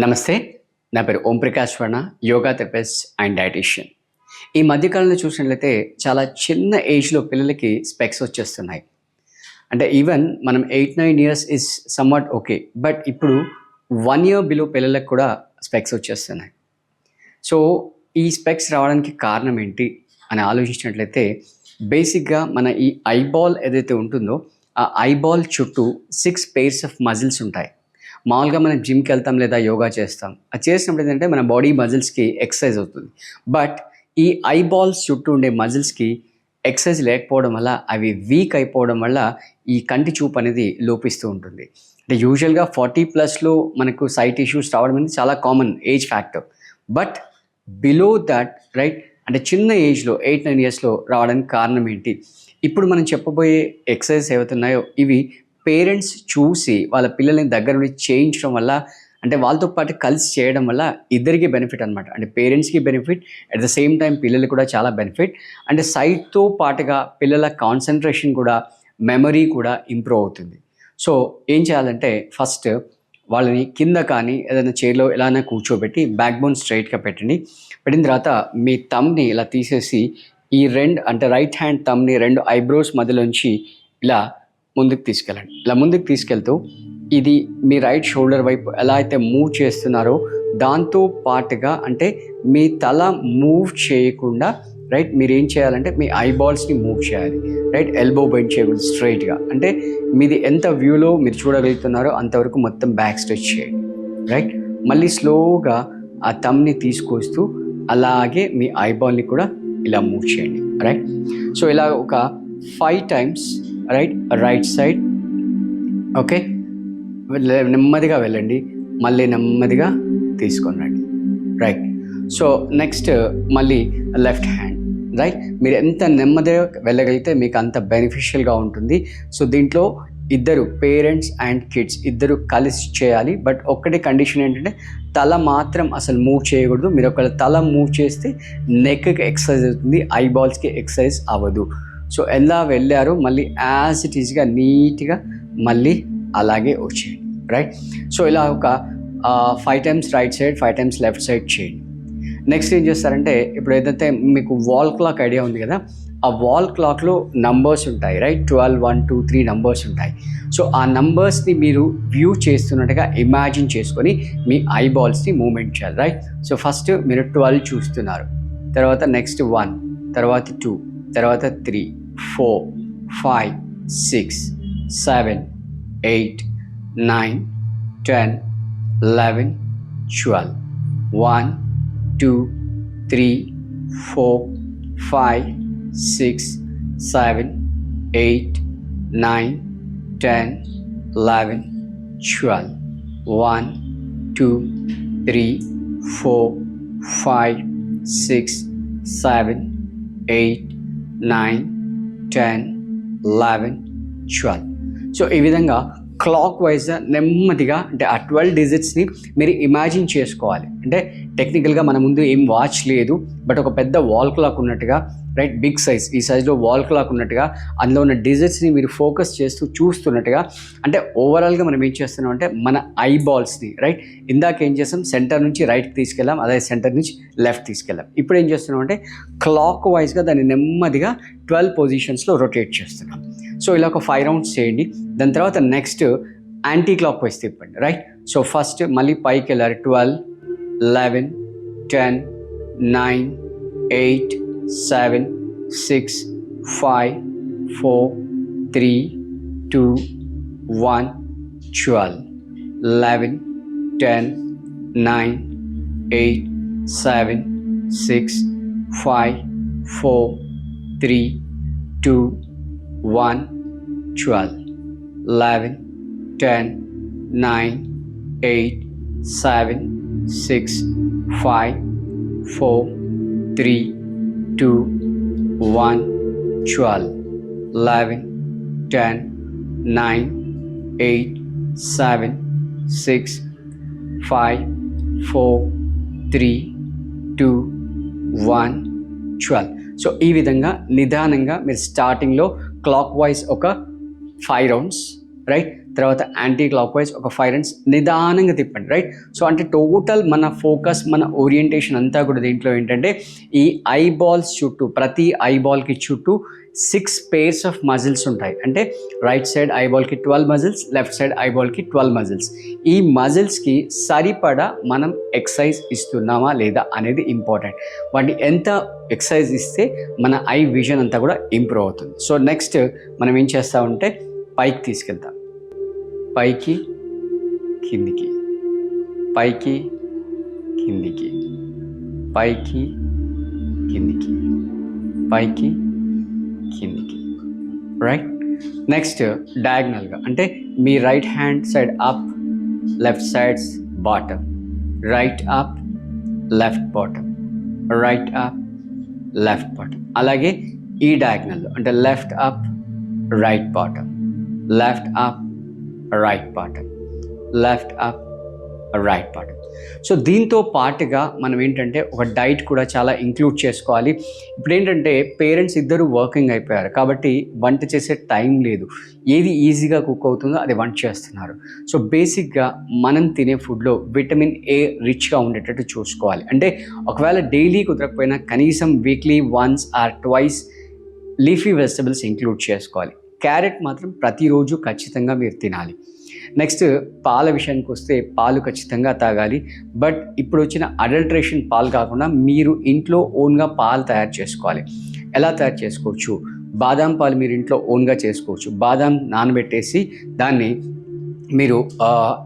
నమస్తే, నా పేరు ఓం ప్రకాష్ వర్ణ, యోగా థెరపిస్ట్ అండ్ డైటీషియన్. ఈ మధ్యకాలంలో చూసినట్లయితే చాలా చిన్న ఏజ్లో పిల్లలకి స్పెక్స్ వచ్చేస్తున్నాయి. అంటే ఈవెన్ మనం 8-9 years is somewhat okay, but ఇప్పుడు 1 ఇయర్ బిలో పిల్లలకు కూడా స్పెక్స్ వచ్చేస్తున్నాయి. సో ఈ స్పెక్స్ రావడానికి కారణం ఏంటి అని ఆలోచించినట్లయితే బేసిక్గా మన ఈ ఐబాల్ ఏదైతే ఉంటుందో ఆ ఐబాల్ చుట్టూ 6 pairs ఆఫ్ మజిల్స్ ఉంటాయి. మామూలుగా మనం జిమ్కి వెళ్తాం లేదా యోగా చేస్తాం. అది చేసినప్పుడు ఏంటంటే మన బాడీ మజిల్స్కి ఎక్సర్సైజ్ అవుతుంది. బట్ ఈ ఐబాల్స్ చుట్టూ ఉండే మజిల్స్కి ఎక్సర్సైజ్ లేకపోవడం వల్ల అవి వీక్ అయిపోవడం వల్ల ఈ కంటి చూపు అనేది లోపిస్తూ ఉంటుంది. అంటే యూజువల్గా 40+ మనకు సైట్ ఇష్యూస్ రావడం అనేది చాలా common age factor. But below that right, అంటే చిన్న ఏజ్లో 8-9 ఇయర్స్లో రావడానికి కారణం ఏంటి? ఇప్పుడు మనం చెప్పబోయే ఎక్సర్సైజ్ ఏవైతున్నాయో ఇవి పేరెంట్స్ చూసి వాళ్ళ పిల్లల్ని దగ్గర నుండి చేయించడం వల్ల, అంటే వాళ్ళతో పాటు కలిసి చేయడం వల్ల ఇద్దరికి బెనిఫిట్ అనమాట. అంటే పేరెంట్స్కి benefit, at the same time పిల్లలకి కూడా చాలా బెనిఫిట్. అంటే సైట్తో పాటుగా పిల్లల కాన్సన్ట్రేషన్ కూడా, మెమరీ కూడా ఇంప్రూవ్ అవుతుంది. సో ఏం చేయాలంటే ఫస్ట్ వాళ్ళని కింద కానీ ఏదైనా చైర్లో ఎలానే కూర్చోబెట్టి బ్యాక్ బోన్ స్ట్రైట్గా పెట్టిన తర్వాత మీ థంబ్ని ఇలా తీసేసి ఈ అంటే రైట్ హ్యాండ్ థంబ్ని 2 ఐబ్రోస్ మధ్యలోంచి ఇలా ముందుకు తీసుకెళ్ళండి. ఇలా ముందుకు తీసుకెళ్తూ ఇది మీ రైట్ షోల్డర్ వైపు ఎలా అయితే మూవ్ చేస్తున్నారో దాంతో పాటుగా, అంటే మీ తల మూవ్ చేయకుండా రైట్, మీరు ఏం చేయాలంటే మీ ఐబాల్స్ని మూవ్ చేయాలి. రైట్, ఎల్బో బెండ్ చేయకూడదు, స్ట్రైట్గా. అంటే మీది ఎంత వ్యూలో మీరు చూడగలుగుతున్నారో అంతవరకు మొత్తం బ్యాక్ స్ట్రెచ్ చేయండి. రైట్, మళ్ళీ స్లోగా ఆ థంబ్ని తీసుకొస్తూ అలాగే మీ ఐబాల్ని కూడా ఇలా మూవ్ చేయండి. రైట్, సో ఇలా ఒక 5 times రైట్ సైడ్. ఓకే, నెమ్మదిగా వెళ్ళండి, మళ్ళీ నెమ్మదిగా తీసుకొని రండి. రైట్, సో నెక్స్ట్ మళ్ళీ లెఫ్ట్ హ్యాండ్. రైట్, మీరు ఎంత నెమ్మదిగా వెళ్ళగలిగితే మీకు అంత బెనిఫిషియల్గా ఉంటుంది. సో దీంట్లో ఇద్దరు పేరెంట్స్ అండ్ కిడ్స్ ఇద్దరు కలిసి చేయాలి. బట్ ఒక్కటే కండిషన్ ఏంటంటే తల మాత్రం అసలు మూవ్ చేయకూడదు. మీరు ఒకవేళ తల మూవ్ చేస్తే నెక్కి ఎక్సర్సైజ్ అవుతుంది, ఐబాల్స్కి ఎక్సర్సైజ్ అవ్వదు. సో ఎలా వెళ్ళారో మళ్ళీ యాజ్ ఇట్ ఈజ్గా నీట్గా మళ్ళీ అలాగే వచ్చేయండి. రైట్, సో ఇలా ఒక 5 times right side, 5 times left side చేయండి. నెక్స్ట్ ఏం చేస్తారంటే ఇప్పుడు ఏదైతే మీకు వాల్ క్లాక్ ఐడియా ఉంది కదా, ఆ వాల్ క్లాక్లో నంబర్స్ ఉంటాయి. రైట్, 12, 1, 2, 3 నంబర్స్ ఉంటాయి. సో ఆ నంబర్స్ని మీరు వ్యూ చేస్తున్నట్టుగా ఇమాజిన్ చేసుకొని మీ ఐబాల్స్ని మూవ్మెంట్ చేయాలి. రైట్, సో ఫస్ట్ మీరు 12 చూస్తున్నారు, తర్వాత నెక్స్ట్ 1, తర్వాత 2, తర్వాత 3, 4, 5, 6, 7, 8, 9, 10, 11, 12, 1, 2, 3, 4, 5, 6, 7, 8, 9, 10, 11, 12, 1, 2, 3, 4, 5, 6, 7, 8, 9, 10, 11, 12. సో ఈ విధంగా క్లాక్ వైజ్గా నెమ్మదిగా, అంటే ఆ 12 digitsని మీరు ఇమాజిన్ చేసుకోవాలి. అంటే టెక్నికల్గా మన ముందు ఏం వాచ్ లేదు, బట్ ఒక పెద్ద వాల్ క్లాక్ ఉన్నట్టుగా, రైట్, బిగ్ సైజ్, ఈ సైజ్లో వాల్ క్లాక్ ఉన్నట్టుగా అందులో ఉన్న డిజిట్స్ని మీరు ఫోకస్ చేస్తూ చూస్తున్నట్టుగా. అంటే ఓవరాల్గా మనం ఏం చేస్తున్నాం అంటే మన ఐబాల్స్ని, రైట్, ఇందాక ఏం చేస్తాం, సెంటర్ నుంచి రైట్కి తీసుకెళ్ళాం, అదే సెంటర్ నుంచి లెఫ్ట్ తీసుకెళ్ళాం. ఇప్పుడు ఏం చేస్తున్నాం అంటే క్లాక్ వైజ్గా దాన్ని నెమ్మదిగా 12 పొజిషన్స్లో రొటేట్ చేస్తున్నాం. సో ఇలా ఒక 5 rounds చేయండి. దాని తర్వాత నెక్స్ట్ యాంటీ క్లాక్ వైజ్ తిప్పండి. రైట్, సో ఫస్ట్ మళ్ళీ పైకి వెళ్ళారు, 12, 11, 10, 9, 8, 7, 6, 5, 4, 3, 2, 1, 12, 11, 10, 9, 8, 7, 6, 5, 4, 3, 2, 1, 12, 11, 10, 9, 8, 7, 6, 5, 4, 3, 2, 1, 12, 11, 10, 9, 8, 7, 6, 5, 4, 3, 2, 1, 12. సో ఈ విధంగా నిదానంగా మీరు స్టార్టింగ్లో క్లాక్ వైజ్ ఒక 5 rounds, రైట్. తర్వాత యాంటీ క్లాక్ వైజ్ ఒక 5 రౌండ్స్ నిదానంగా తిప్పండి, రైట్. సో అంటే టోటల్ మన ఫోకస్, మన ఓరియంటేషన్ అంతా కూడా దీంట్లో ఏంటంటే ఈ ఐబాల్స్ చుట్టూ, ప్రతి ఐబాల్కి చుట్టూ 6 pairs ఆఫ్ మజిల్స్ ఉంటాయి. అంటే రైట్ సైడ్ ఐబాల్కి 12 మజిల్స్, లెఫ్ట్ సైడ్ ఐబాల్కి 12 మజిల్స్. ఈ మజిల్స్కి సరిపడా మనం ఎక్సర్సైజ్ ఇస్తున్నామా లేదా అనేది ఇంపార్టెంట్. వాటిని ఎంత ఎక్సర్సైజ్ ఇస్తే మన ఐ విజన్ అంతా కూడా ఇంప్రూవ్ అవుతుంది. సో నెక్స్ట్ మనం ఏం చేస్తామంటే పైకి తీసుకెళ్తాం, పైకి కిందికి, పైకి కిందికి, పైకి కిందికి, పైకి కిందికి, రైట్. నెక్స్ట్ డయాగ్నల్గా, అంటే మీ right hand side up, left sides bottom, right up, left bottom, right up, left bottom. అలాగే ఈ డయాగ్నల్లో అంటే left up, right bottom, left up, right bottom, left up, right bottom. So దీంతో పాటుగా మనం ఏంటంటే ఒక డైట్ కూడా చాలా ఇంక్లూడ్ చేసుకోవాలి. ఇప్పుడు ఏంటంటే పేరెంట్స్ ఇద్దరు వర్కింగ్ అయిపోయారు కాబట్టి వంట చేసే టైం లేదు. ఏది ఈజీగా కుక్ అవుతుందో అది వంట చేస్తున్నారు. సో బేసిక్గా మనం తినే ఫుడ్లో విటమిన్ ఏ రిచ్గా ఉండేటట్టు చూసుకోవాలి. అంటే ఒకవేళ డైలీ కుదరకపోయినా కనీసం weekly once or twice leafy vegetables include చేసుకోవాలి. క్యారెట్ మాత్రం ప్రతిరోజు ఖచ్చితంగా మీరు తినాలి. నెక్స్ట్ పాల విషయానికి వస్తే పాలు ఖచ్చితంగా తాగాలి. బట్ ఇప్పుడు వచ్చిన అడల్ట్రేషన్ పాలు కాకుండా మీరు ఇంట్లో ఓన్గా పాలు తయారు చేసుకోవాలి. ఎలా తయారు చేసుకోవచ్చు? బాదాం పాలు మీరు ఇంట్లో ఓన్గా చేసుకోవచ్చు. బాదాం నానబెట్టేసి దాన్ని మీరు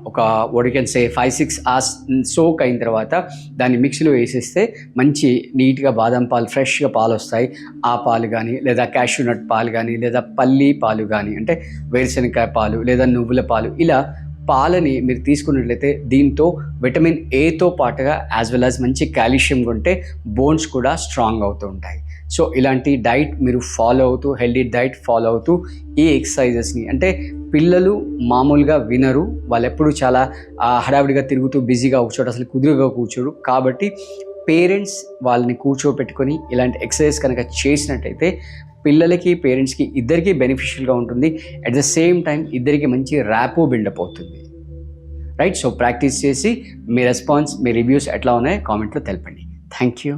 ఒక కెన్ సే 5-6 hours సోక్ అయిన తర్వాత దాన్ని మిక్సీలో వేసేస్తే మంచి నీట్గా బాదం పాలు, ఫ్రెష్గా పాలు వస్తాయి. ఆ పాలు కానీ, లేదా క్యాష్యూనట్ పాలు కానీ, లేదా పల్లి పాలు కానీ, అంటే వేరుశనగకాయ పాలు లేదా నువ్వుల పాలు, ఇలా పాలని మీరు తీసుకున్నట్లయితే దీంతో విటమిన్ ఏతో పాటుగా యాజ్ వెల్ యాజ్ మంచి కాల్షియం ఉంటే బోన్స్ కూడా స్ట్రాంగ్ అవుతూ ఉంటాయి. సో ఇలాంటి డైట్ మీరు ఫాలో అవుతూ, హెల్దీ డైట్ ఫాలో అవుతూ ఈ ఎక్సర్సైజెస్ని, అంటే పిల్లలు మామూలుగా వినరు, వాళ్ళు ఎప్పుడు చాలా హడావిడిగా తిరుగుతూ బిజీగా కూర్చోడు, అసలు కుదురుగా కూర్చోడు. కాబట్టి పేరెంట్స్ వాళ్ళని కూర్చోపెట్టుకొని ఇలాంటి ఎక్సర్సైజ్ కనుక చేసినట్టయితే పిల్లలకి, పేరెంట్స్కి ఇద్దరికీ బెనిఫిషియల్గా ఉంటుంది. అట్ ద సేమ్ టైం ఇద్దరికి మంచి ర్యాపో బిల్డప్ అవుతుంది, రైట్. సో ప్రాక్టీస్ చేసి మీ రెస్పాన్స్, మీ రివ్యూస్ ఎట్లా ఉన్నాయో కామెంట్లో తెలపండి. Thank you.